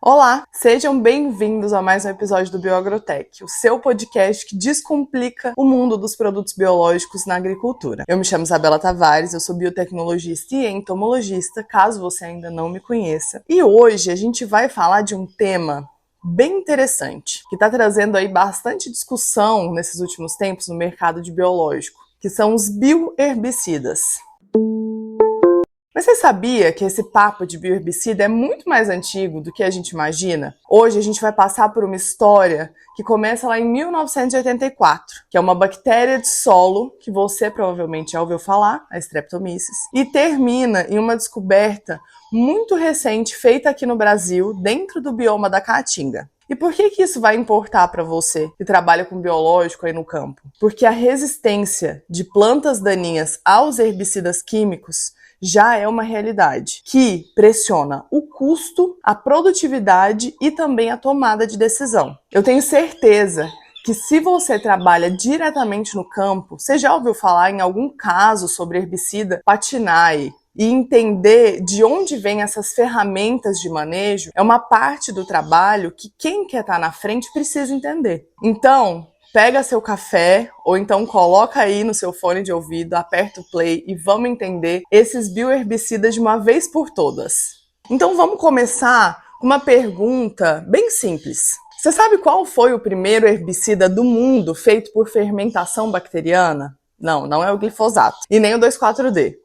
Olá, sejam bem-vindos a mais um episódio do Bioagrotech, o seu podcast que descomplica o mundo dos produtos biológicos na agricultura. Eu me chamo Isabela Tavares, eu sou biotecnologista e entomologista, caso você ainda não me conheça. E hoje a gente vai falar de um tema bem interessante, que está trazendo aí bastante discussão nesses últimos tempos no mercado de biológico, que são os bioherbicidas. Mas você sabia que esse papo de bioherbicida é muito mais antigo do que a gente imagina? Hoje a gente vai passar por uma história que começa lá em 1984, que é uma bactéria de solo, que você provavelmente já ouviu falar, a Streptomyces, e termina em uma descoberta muito recente feita aqui no Brasil, dentro do bioma da Caatinga. E por que isso vai importar para você que trabalha com biológico aí no campo? Porque a resistência de plantas daninhas aos herbicidas químicos já é uma realidade que pressiona o custo, a produtividade e também a tomada de decisão. Eu tenho certeza que se você trabalha diretamente no campo, você já ouviu falar em algum caso sobre herbicida Patinae, e entender de onde vêm essas ferramentas de manejo é uma parte do trabalho que quem quer estar na frente precisa entender. Então, pega seu café ou então coloca aí no seu fone de ouvido, aperta o play e vamos entender esses bioherbicidas de uma vez por todas. Então vamos começar com uma pergunta bem simples. Você sabe qual foi o primeiro herbicida do mundo feito por fermentação bacteriana? Não é o glifosato e nem o 2,4-D.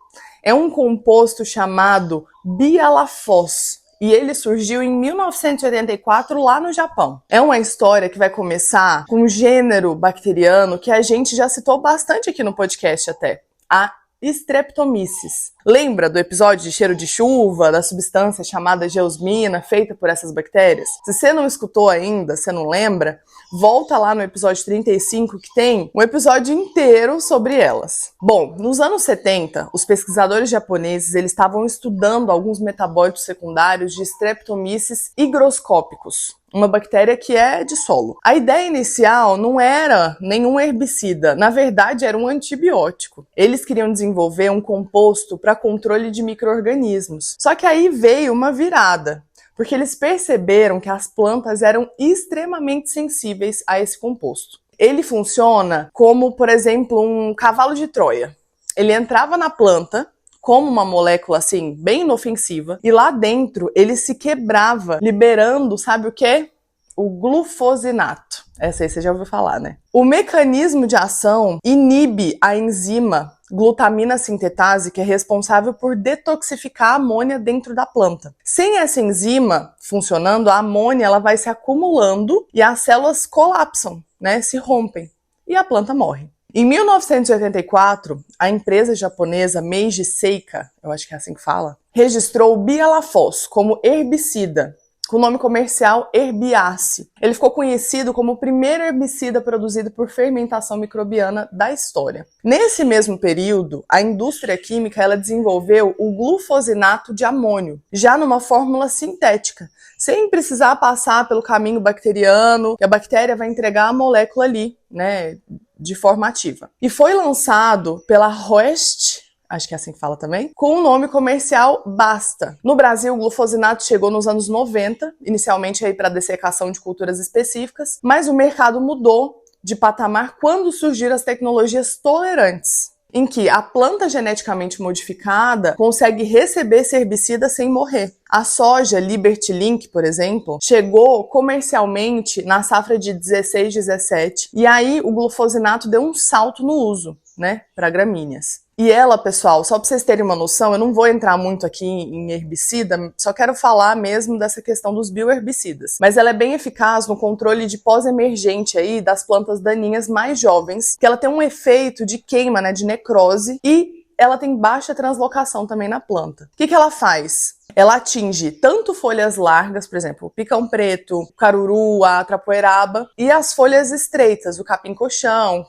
É um composto chamado bialafos. E ele surgiu em 1984 lá no Japão. É uma história que vai começar com um gênero bacteriano que a gente já citou bastante aqui no podcast até, a Streptomyces. Lembra do episódio de cheiro de chuva, da substância chamada geosmina, feita por essas bactérias? Se você não escutou ainda, você não lembra, volta lá no episódio 35 que tem um episódio inteiro sobre elas. Bom, nos anos 70, os pesquisadores japoneses eles estavam estudando alguns metabólitos secundários de Streptomyces higroscópicos, uma bactéria que é de solo. A ideia inicial não era nenhum herbicida, na verdade era um antibiótico. Eles queriam desenvolver um composto para controle de micro-organismos. Só que aí veio uma virada, porque eles perceberam que as plantas eram extremamente sensíveis a esse composto. Ele funciona como, por exemplo, um cavalo de Troia. Ele entrava na planta como uma molécula assim, bem inofensiva, e lá dentro ele se quebrava, liberando, sabe o quê? O glufosinato. Essa aí você já ouviu falar, né? O mecanismo de ação inibe a enzima glutamina sintetase, que é responsável por detoxificar a amônia dentro da planta. Sem essa enzima funcionando, a amônia ela vai se acumulando e as células colapsam, né? Se rompem e a planta morre. Em 1984, a empresa japonesa Meiji Seika, eu acho que é assim que fala, registrou o bialafos como herbicida, com o nome comercial Herbiace. Ele ficou conhecido como o primeiro herbicida produzido por fermentação microbiana da história. Nesse mesmo período, a indústria química ela desenvolveu o glufosinato de amônio, já numa fórmula sintética, sem precisar passar pelo caminho bacteriano, que a bactéria vai entregar a molécula ali, né, de forma ativa. E foi lançado pela Hoest, acho que é assim que fala também, com o nome comercial Basta. No Brasil, o glufosinato chegou nos anos 90, inicialmente aí para dessecação de culturas específicas, mas o mercado mudou de patamar quando surgiram as tecnologias tolerantes, em que a planta geneticamente modificada consegue receber esse herbicida sem morrer. A soja Liberty Link, por exemplo, chegou comercialmente na safra de 16-17, e aí o glufosinato deu um salto no uso, né, para gramíneas. E ela, pessoal, só para vocês terem uma noção, eu não vou entrar muito aqui em herbicida, só quero falar mesmo dessa questão dos bioherbicidas. Mas ela é bem eficaz no controle de pós-emergente aí das plantas daninhas mais jovens, que ela tem um efeito de queima, né, de necrose, e ela tem baixa translocação também na planta. O que ela faz? Ela atinge tanto folhas largas, por exemplo, o picão preto, o caruru, a trapoeraba, e as folhas estreitas, o capim-coxão,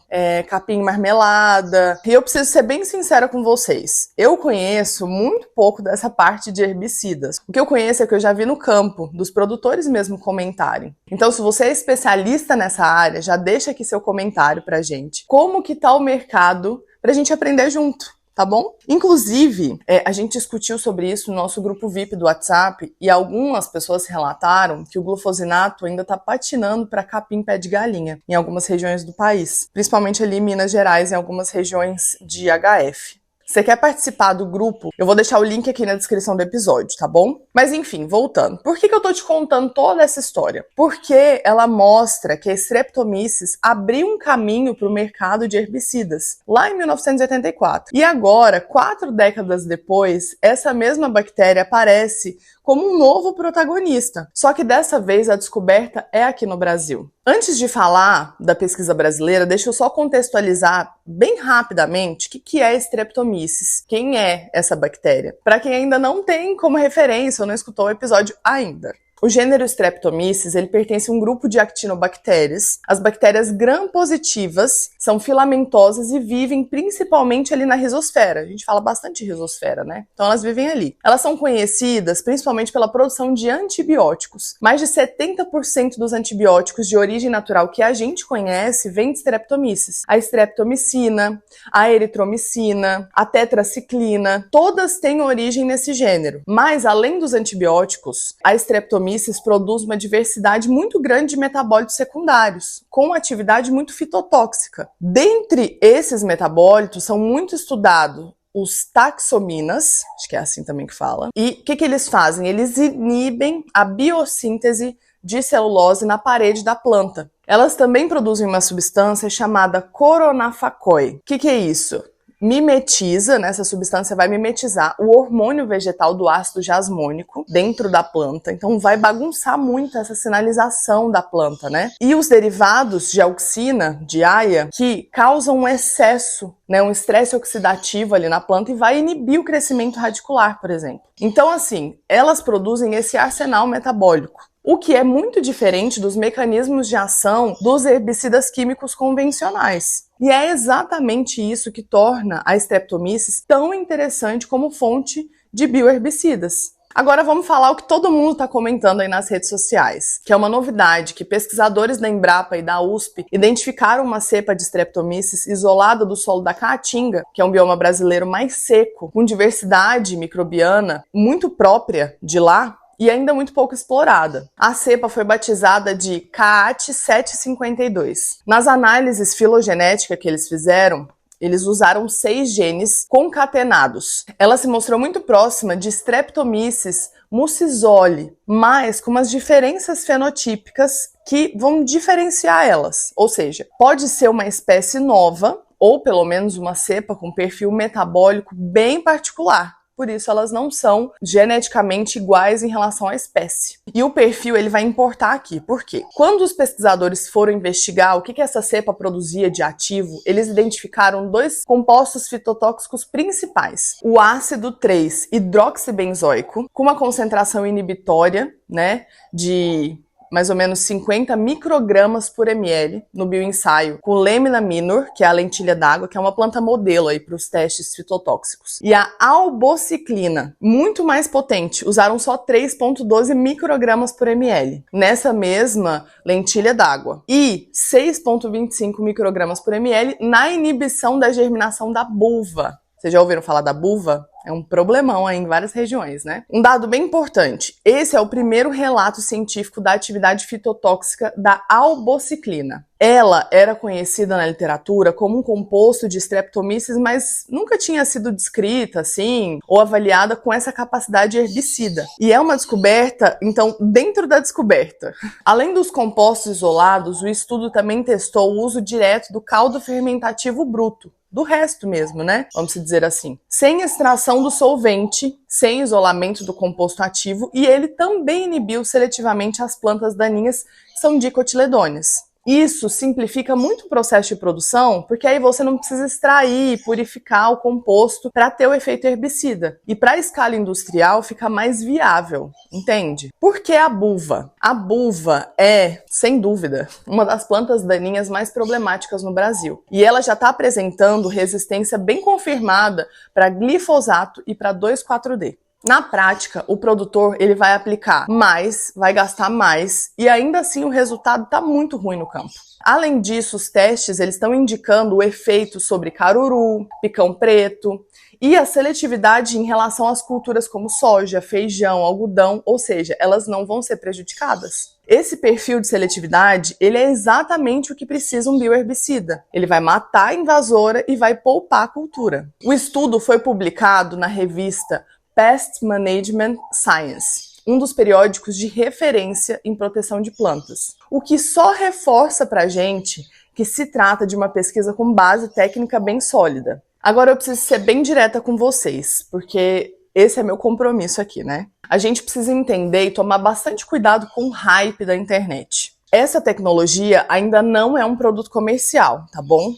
capim marmelada. E eu preciso ser bem sincera com vocês. Eu conheço muito pouco dessa parte de herbicidas. O que eu conheço é que eu já vi no campo, dos produtores mesmo comentarem. Então, se você é especialista nessa área, já deixa aqui seu comentário pra gente. Como que tá o mercado pra gente aprender junto? tá bom? Inclusive, a gente discutiu sobre isso no nosso grupo VIP do WhatsApp e algumas pessoas relataram que o glufosinato ainda tá patinando para capim pé de galinha em algumas regiões do país, principalmente ali em Minas Gerais, em algumas regiões de HF. Você quer participar do grupo? Eu vou deixar o link aqui na descrição do episódio, tá bom? Mas enfim, voltando. Por que eu tô te contando toda essa história? Porque ela mostra que a Streptomyces abriu um caminho para o mercado de herbicidas, lá em 1984. E agora, 4 décadas depois, essa mesma bactéria aparece como um novo protagonista. Só que dessa vez a descoberta é aqui no Brasil. Antes de falar da pesquisa brasileira, deixa eu só contextualizar bem rapidamente o que é a Streptomyces, quem é essa bactéria, para quem ainda não tem como referência ou não escutou o episódio ainda. O gênero Streptomyces, ele pertence a um grupo de actinobactérias. As bactérias gram-positivas são filamentosas e vivem principalmente ali na rizosfera. A gente fala bastante de rizosfera, né? Então elas vivem ali. Elas são conhecidas principalmente pela produção de antibióticos. Mais de 70% dos antibióticos de origem natural que a gente conhece vem de Streptomyces. A streptomicina, a eritromicina, a tetraciclina, todas têm origem nesse gênero. Mas além dos antibióticos, a Streptomyces produz uma diversidade muito grande de metabólitos secundários, com atividade muito fitotóxica. Dentre esses metabólitos, são muito estudados os taxominas, acho que é assim também que fala. E o que eles fazem? Eles inibem a biossíntese de celulose na parede da planta. Elas também produzem uma substância chamada coronafacói. O que é isso? Mimetiza, né? Essa substância vai mimetizar o hormônio vegetal do ácido jasmônico dentro da planta, então vai bagunçar muito essa sinalização da planta, né? E os derivados de auxina, de AIA, que causam um excesso, né, um estresse oxidativo ali na planta e vai inibir o crescimento radicular, por exemplo. Então, assim, elas produzem esse arsenal metabólico, o que é muito diferente dos mecanismos de ação dos herbicidas químicos convencionais. E é exatamente isso que torna a Streptomyces tão interessante como fonte de bioherbicidas. Agora vamos falar o que todo mundo está comentando aí nas redes sociais, que é uma novidade que pesquisadores da Embrapa e da USP identificaram uma cepa de Streptomyces isolada do solo da Caatinga, que é um bioma brasileiro mais seco, com diversidade microbiana muito própria de lá, e ainda muito pouco explorada. A cepa foi batizada de CAAT 752. Nas análises filogenéticas que eles fizeram, eles usaram 6 genes concatenados. Ela se mostrou muito próxima de Streptomyces mucizole, mas com umas diferenças fenotípicas que vão diferenciar elas. Ou seja, pode ser uma espécie nova, ou pelo menos uma cepa com perfil metabólico bem particular. Por isso, elas não são geneticamente iguais em relação à espécie. E o perfil ele vai importar aqui. Por quê? Quando os pesquisadores foram investigar o que essa cepa produzia de ativo, eles identificaram 2 compostos fitotóxicos principais. O ácido 3-hidroxibenzoico, com uma concentração inibitória, né, de mais ou menos 50 microgramas por ml no bioensaio, com Lemna minor, que é a lentilha d'água, que é uma planta modelo aí para os testes fitotóxicos. E a albociclina, muito mais potente, usaram só 3,12 microgramas por ml, nessa mesma lentilha d'água. E 6,25 microgramas por ml na inibição da germinação da buva. Vocês já ouviram falar da buva? É um problemão aí em várias regiões, né? Um dado bem importante, esse é o primeiro relato científico da atividade fitotóxica da albociclina. Ela era conhecida na literatura como um composto de Streptomyces, mas nunca tinha sido descrita assim, ou avaliada com essa capacidade herbicida. E é uma descoberta, então, dentro da descoberta. Além dos compostos isolados, o estudo também testou o uso direto do caldo fermentativo bruto, do resto mesmo, né? Vamos dizer assim. Sem extração do solvente, sem isolamento do composto ativo, e ele também inibiu seletivamente as plantas daninhas que são dicotiledôneas. Isso simplifica muito o processo de produção, porque aí você não precisa extrair, purificar o composto para ter o efeito herbicida. E para a escala industrial fica mais viável, entende? Por que a buva? A buva é, sem dúvida, uma das plantas daninhas mais problemáticas no Brasil. E ela já está apresentando resistência bem confirmada para glifosato e para 2,4-D. Na prática, o produtor ele vai aplicar mais, vai gastar mais e ainda assim o resultado está muito ruim no campo. Além disso, os testes eles estão indicando o efeito sobre caruru, picão preto e a seletividade em relação às culturas como soja, feijão, algodão, ou seja, elas não vão ser prejudicadas. Esse perfil de seletividade, ele é exatamente o que precisa um bioherbicida. Ele vai matar a invasora e vai poupar a cultura. O estudo foi publicado na revista Pest Management Science, um dos periódicos de referência em proteção de plantas, o que só reforça pra gente que se trata de uma pesquisa com base técnica bem sólida. Agora eu preciso ser bem direta com vocês, porque esse é meu compromisso aqui, né? A gente precisa entender e tomar bastante cuidado com o hype da internet. Essa tecnologia ainda não é um produto comercial, tá bom?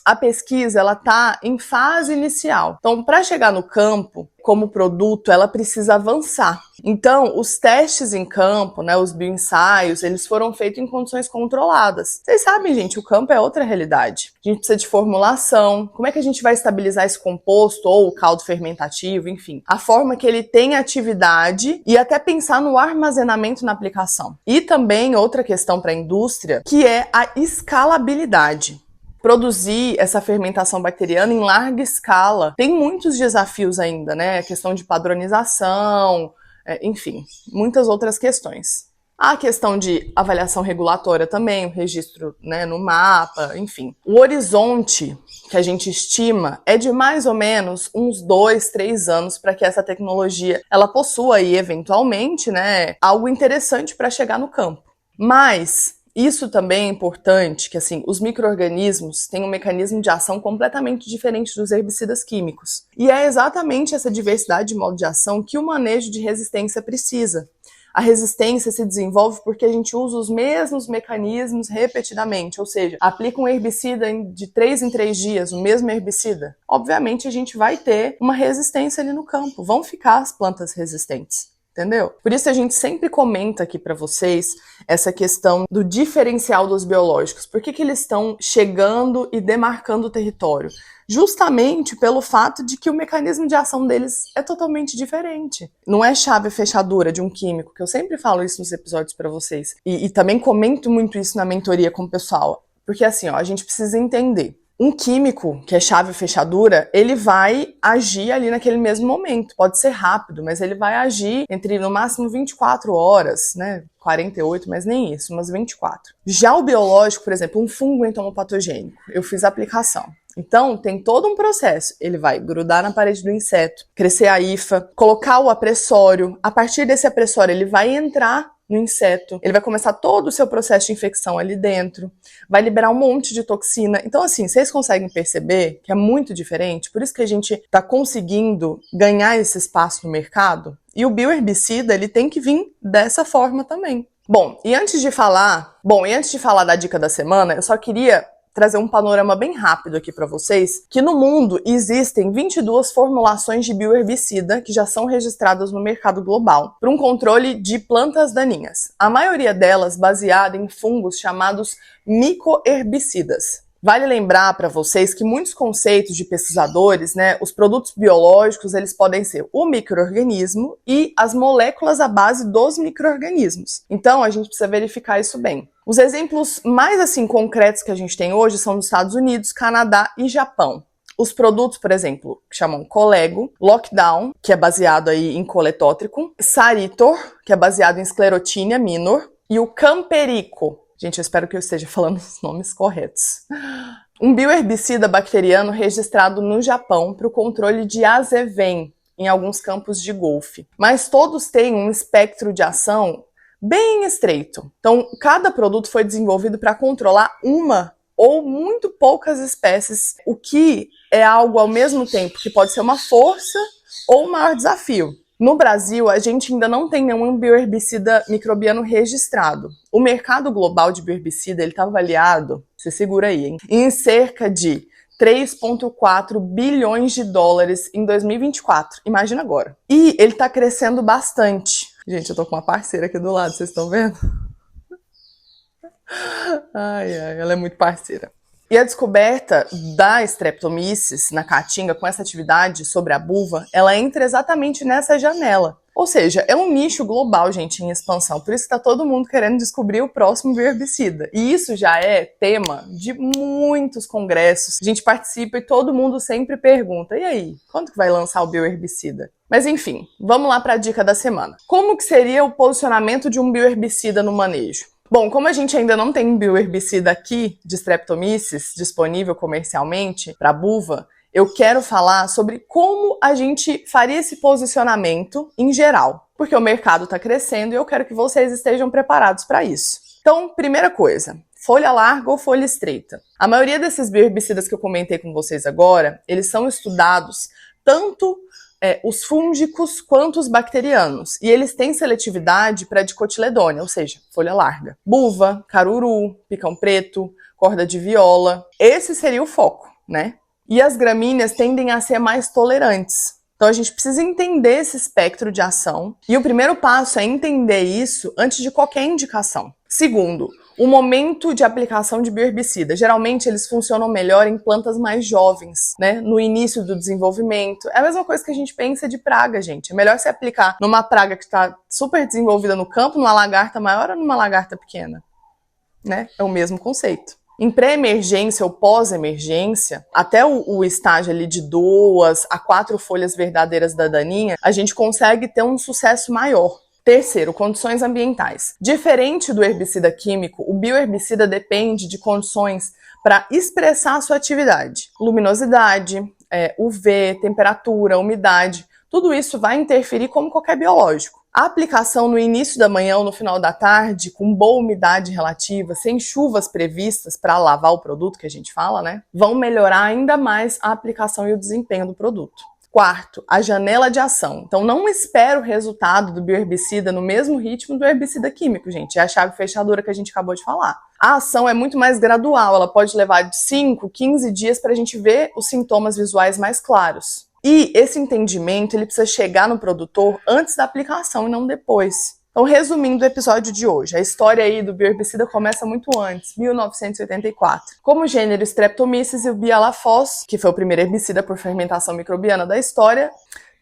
A pesquisa, ela tá em fase inicial. Então, para chegar no campo, como produto, ela precisa avançar. Então, os testes em campo, né, os bioensaios, eles foram feitos em condições controladas. Vocês sabem, gente, o campo é outra realidade. A gente precisa de formulação, como é que a gente vai estabilizar esse composto ou o caldo fermentativo, enfim. A forma que ele tem atividade e até pensar no armazenamento na aplicação. E também outra questão para a indústria, que é a escalabilidade. Produzir essa fermentação bacteriana em larga escala tem muitos desafios ainda, né? A questão de padronização, enfim, muitas outras questões. A questão de avaliação regulatória também, o registro, né, no mapa, enfim. O horizonte que a gente estima é de mais ou menos uns 2, 3 anos para que essa tecnologia ela possua aí, eventualmente, né, algo interessante para chegar no campo. Mas isso também é importante, que assim, os micro-organismos têm um mecanismo de ação completamente diferente dos herbicidas químicos. E é exatamente essa diversidade de modo de ação que o manejo de resistência precisa. A resistência se desenvolve porque a gente usa os mesmos mecanismos repetidamente, ou seja, aplica um herbicida de 3 em 3 dias, o mesmo herbicida. Obviamente a gente vai ter uma resistência ali no campo, vão ficar as plantas resistentes. Entendeu? Por isso a gente sempre comenta aqui para vocês essa questão do diferencial dos biológicos. Por que eles estão chegando e demarcando o território? Justamente pelo fato de que o mecanismo de ação deles é totalmente diferente. Não é chave e fechadura de um químico, que eu sempre falo isso nos episódios para vocês. E também comento muito isso na mentoria com o pessoal. Porque assim, ó, a gente precisa entender. Um químico, que é chave e fechadura, ele vai agir ali naquele mesmo momento. Pode ser rápido, mas ele vai agir entre, no máximo, 24 horas, né? 48, mas nem isso, umas 24. Já o biológico, por exemplo, um fungo entomopatogênico, eu fiz a aplicação. Então, tem todo um processo. Ele vai grudar na parede do inseto, crescer a hifa, colocar o apressório. A partir desse apressório, ele vai entrar no inseto, ele vai começar todo o seu processo de infecção ali dentro, vai liberar um monte de toxina. Então, assim, vocês conseguem perceber que é muito diferente? Por isso que a gente está conseguindo ganhar esse espaço no mercado. E o bioherbicida, ele tem que vir dessa forma também. Bom, e antes de falar da dica da semana, eu só queria trazer um panorama bem rápido aqui para vocês, que no mundo existem 22 formulações de bioherbicida que já são registradas no mercado global para um controle de plantas daninhas. A maioria delas baseada em fungos chamados micoherbicidas. Vale lembrar para vocês que muitos conceitos de pesquisadores, né, os produtos biológicos, eles podem ser o micro-organismo e as moléculas à base dos micro-organismos. Então, a gente precisa verificar isso bem. Os exemplos mais assim concretos que a gente tem hoje são nos Estados Unidos, Canadá e Japão. Os produtos, por exemplo, que chamam Colego, Lockdown, que é baseado aí em Coletótrico, Saritor, que é baseado em Sclerotinia minor, e o Camperico. Gente, eu espero que eu esteja falando os nomes corretos. Um bioherbicida bacteriano registrado no Japão para o controle de azevém em alguns campos de golfe. Mas todos têm um espectro de ação bem estreito. Então, cada produto foi desenvolvido para controlar uma ou muito poucas espécies, o que é algo ao mesmo tempo que pode ser uma força ou um maior desafio. No Brasil, a gente ainda não tem nenhum bioherbicida microbiano registrado. O mercado global de bioherbicida está avaliado, você segura aí, hein, em cerca de 3,4 bilhões de dólares em 2024. Imagina agora. E ele está crescendo bastante. Gente, eu tô com uma parceira aqui do lado, vocês estão vendo? Ai, ela é muito parceira. E a descoberta da Streptomyces na caatinga com essa atividade sobre a buva, ela entra exatamente nessa janela. Ou seja, é um nicho global, gente, em expansão. Por isso que tá todo mundo querendo descobrir o próximo bioherbicida. E isso já é tema de muitos congressos. A gente participa e todo mundo sempre pergunta, e aí, quando que vai lançar o bioherbicida? Mas enfim, vamos lá para a dica da semana. Como que seria o posicionamento de um bioherbicida no manejo? Bom, como a gente ainda não tem bioherbicida aqui de Streptomyces disponível comercialmente para buva, eu quero falar sobre como a gente faria esse posicionamento em geral, porque o mercado está crescendo e eu quero que vocês estejam preparados para isso. Então, primeira coisa, folha larga ou folha estreita? A maioria desses bioherbicidas que eu comentei com vocês agora, eles são estudados tanto os fúngicos quanto os bacterianos. E eles têm seletividade para dicotiledônia, ou seja, folha larga. Buva, caruru, picão preto, corda de viola. Esse seria o foco, né? E as gramíneas tendem a ser mais tolerantes. Então a gente precisa entender esse espectro de ação. E o primeiro passo é entender isso antes de qualquer indicação. Segundo, o momento de aplicação de bioherbicida. Geralmente eles funcionam melhor em plantas mais jovens, né? No início do desenvolvimento. É a mesma coisa que a gente pensa de praga, gente. É melhor você aplicar numa praga que está super desenvolvida no campo, numa lagarta maior ou numa lagarta pequena, né? É o mesmo conceito. Em pré-emergência ou pós-emergência, até o estágio ali de 2 a 4 folhas verdadeiras da daninha, a gente consegue ter um sucesso maior. Terceiro, condições ambientais. Diferente do herbicida químico, o bioherbicida depende de condições para expressar a sua atividade. Luminosidade, UV, temperatura, umidade, tudo isso vai interferir como qualquer biológico. A aplicação no início da manhã ou no final da tarde, com boa umidade relativa, sem chuvas previstas para lavar o produto, que a gente fala, né? Vão melhorar ainda mais a aplicação e o desempenho do produto. Quarto, a janela de ação. Então não espera o resultado do bioherbicida no mesmo ritmo do herbicida químico, gente. É a chave fechadora que a gente acabou de falar. A ação é muito mais gradual, ela pode levar de 5, 15 dias para a gente ver os sintomas visuais mais claros. E esse entendimento, ele precisa chegar no produtor antes da aplicação e não depois. Então, resumindo o episódio de hoje, a história aí do bioherbicida começa muito antes, 1984. Como gênero Streptomyces e o Bialafos, que foi o primeiro herbicida por fermentação microbiana da história,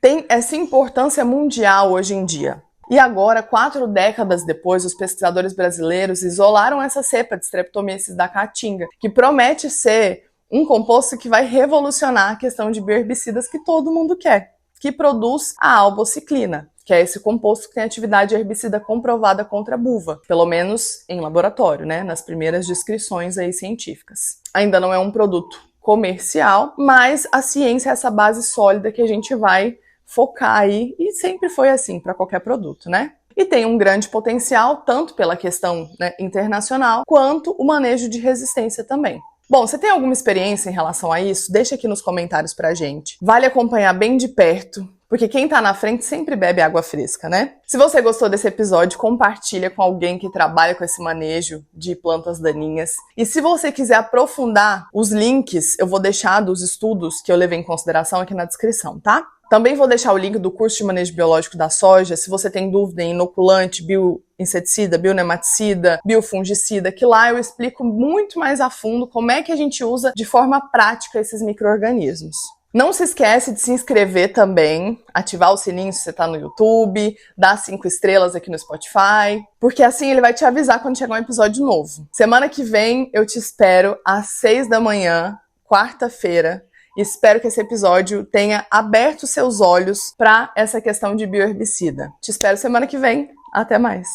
tem essa importância mundial hoje em dia. E agora, 4 décadas depois, os pesquisadores brasileiros isolaram essa cepa de Streptomyces da caatinga, que promete ser um composto que vai revolucionar a questão de bioherbicidas que todo mundo quer, que produz a albociclina, que é esse composto que tem atividade herbicida comprovada contra a buva, pelo menos em laboratório, né, nas primeiras descrições aí científicas. Ainda não é um produto comercial, mas a ciência é essa base sólida que a gente vai focar aí, e sempre foi assim para qualquer produto, né? E tem um grande potencial, tanto pela questão, né, internacional, quanto o manejo de resistência também. Bom, você tem alguma experiência em relação a isso? Deixa aqui nos comentários pra gente. Vale acompanhar bem de perto, porque quem tá na frente sempre bebe água fresca, né? Se você gostou desse episódio, compartilha com alguém que trabalha com esse manejo de plantas daninhas. E se você quiser aprofundar os links, eu vou deixar dos estudos que eu levei em consideração aqui na descrição, tá? Também vou deixar o link do curso de manejo biológico da soja, se você tem dúvida em inoculante, bioinseticida, bionematicida, biofungicida, que lá eu explico muito mais a fundo como é que a gente usa de forma prática esses micro-organismos. Não se esquece de se inscrever também, ativar o sininho se você está no YouTube, dar 5 estrelas aqui no Spotify, porque assim ele vai te avisar quando chegar um episódio novo. Semana que vem eu te espero às 6 da manhã, quarta-feira. Espero que esse episódio tenha aberto seus olhos para essa questão de bioherbicida. Te espero semana que vem. Até mais!